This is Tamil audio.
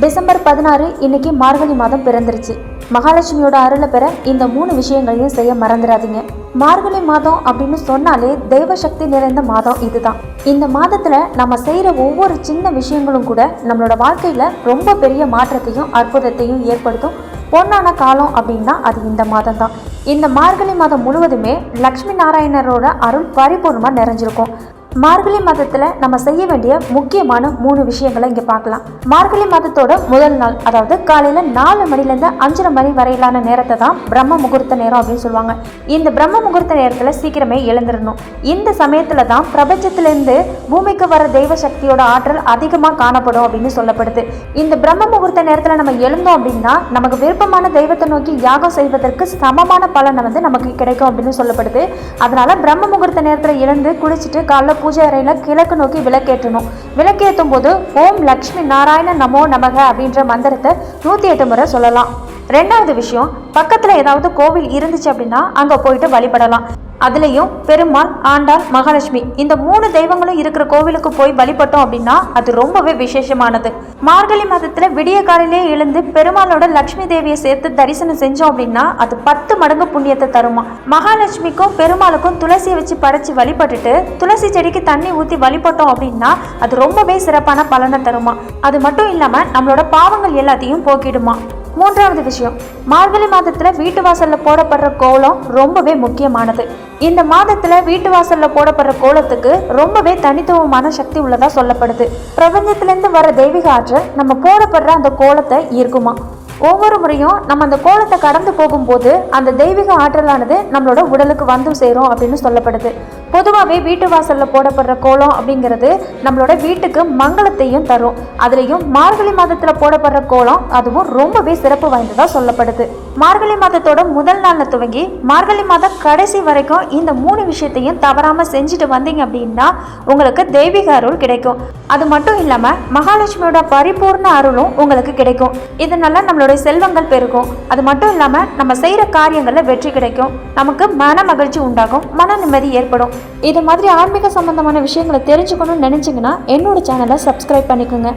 டிசம்பர் 16 இன்னைக்கு மார்கழி மாதம் பிறந்துருச்சு. மகாலட்சுமியோட அருளை பெற இந்த 3 விஷயங்களையும் செய்ய மறந்துடாதீங்க. மார்கழி மாதம் அப்படின்னு சொன்னாலே தெய்வ சக்தி நிறைந்த மாதம் இதுதான். இந்த மாதத்துல நம்ம செய்யற ஒவ்வொரு சின்ன விஷயங்களும் கூட நம்மளோட வாழ்க்கையில ரொம்ப பெரிய மாற்றத்தையும் அற்புதத்தையும் ஏற்படுத்தும். பொன்னான காலம் அப்படின்னா அது இந்த மாதம் தான். இந்த மார்கழி மாதம் முழுவதுமே லக்ஷ்மி நாராயணரோட அருள் பரிபூர்ணமா நிறைஞ்சிருக்கும். மார்கழி மாதத்துல நம்ம செய்ய வேண்டிய முக்கியமான 3 விஷயங்களை இங்க பார்க்கலாம். மார்கழி மாதத்தோட முதல் நாள், அதாவது காலையில 4 மணிலேருந்து 5:30 மணி வரையிலான நேரத்தை தான் பிரம்ம முகூர்த்த நேரம் அப்படின்னு சொல்லுவாங்க. இந்த பிரம்ம முகூர்த்த நேரத்துல சீக்கிரமே எழுந்திரணும். இந்த சமயத்துல தான் பிரபஞ்சத்திலிருந்து பூமிக்கு வர தெய்வ சக்தியோட ஆற்றல் அதிகமா காணப்படும் அப்படின்னு சொல்லப்படுது. இந்த பிரம்ம முகூர்த்த நேரத்துல நம்ம எழுந்தோம் அப்படின்னா நமக்கு விருப்பமான தெய்வத்தை நோக்கி யாகம் செய்வதற்கு சமமான பலனை நமக்கு கிடைக்கும் அப்படின்னு சொல்லப்படுது. அதனால பிரம்ம முகூர்த்த நேரத்துல எழுந்து குளிச்சுட்டு காலைல பூஜை அறையில கிழக்கு நோக்கி விளக்கேற்றணும். விளக்கேற்றும் போது ஓம் லக்ஷ்மி நாராயண நமோ நமக அப்படின்ற மந்திரத்தை 108 முறை சொல்லலாம். 2வது விஷயம், பக்கத்துல ஏதாவது கோவில் இருந்துச்சு அப்படின்னா அங்க போயிட்டு வழிபடலாம். அதுலேயும் பெருமாள், ஆண்டாள், மகாலட்சுமி இந்த 3 தெய்வங்களும் இருக்கிற கோவிலுக்கு போய் வழிபட்டோம் அப்படின்னா அது ரொம்பவே விசேஷமானது. மார்கழி மாதத்துல விடிய காலையிலே எழுந்து பெருமாளோட லட்சுமி தேவியை சேர்த்து தரிசனம் செஞ்சோம் அப்படின்னா அது 10 மடங்கு புண்ணியத்தை தருமா. மகாலட்சுமிக்கும் பெருமாளுக்கும் துளசியை வச்சு படைச்சு வழிபட்டுட்டு துளசி செடிக்கு தண்ணி ஊற்றி வழிபட்டோம் அப்படின்னா அது ரொம்பவே சிறப்பான பலனை தருமா. அது மட்டும் இல்லாம நம்மளோட பாவங்கள் எல்லாத்தையும் போக்கிடுமா. 3வது விஷயம், மார்கழி மாதத்துல வீட்டு வாசல்ல போடப்படுற கோலம் ரொம்பவே முக்கியமானது. இந்த மாதத்துல வீட்டு வாசல்ல போடப்படுற கோலத்துக்கு ரொம்பவே தனித்துவமான சக்தி உள்ளதா சொல்லப்படுது. பிரபஞ்சத்திலிருந்து வர தெய்வீக ஆற்றல் நம்ம போடப்படுற அந்த கோலத்தை ஈர்க்குமா. ஒவ்வொரு முறையும் நம்ம அந்த கோலத்தை கடந்து போகும்போது அந்த தெய்வீக ஆற்றலானது நம்மளோட உடலுக்கு வந்து சேரும் அப்படின்னு சொல்லப்படுது. பொதுவாகவே வீட்டு வாசலில் போடப்படுற கோலம் அப்படிங்கிறது நம்மளோட வீட்டுக்கு மங்களத்தையும் தரும். அதுலேயும் மார்கழி மாதத்தில் போடப்படுற கோலம் அதுவும் ரொம்பவே சிறப்பு வாய்ந்ததாக சொல்லப்படுது. மார்கழி மாதத்தோட முதல் நாளில் துவங்கி மார்கழி மாதம் கடைசி வரைக்கும் இந்த 3 விஷயத்தையும் தவறாமல் செஞ்சுட்டு வந்தீங்க அப்படின்னா உங்களுக்கு தெய்வீக அருள் கிடைக்கும். அது மட்டும் இல்லாமல் மகாலட்சுமியோட பரிபூர்ண அருளும் உங்களுக்கு கிடைக்கும். இதனால நம்மளோட செல்வங்கள் பெருகும். அது மட்டும் இல்லாமல் நம்ம செய்கிற காரியங்களில் வெற்றி கிடைக்கும். நமக்கு மன மகிழ்ச்சி உண்டாகும், மன நிம்மதி ஏற்படும். இது மாதிரி ஆன்மீக சம்பந்தமான விஷயங்களை தெரிஞ்சுக்கணும்னு நினைச்சீங்கன்னா என்னோட சேனலை சப்ஸ்கிரைப் பண்ணிக்கோங்க.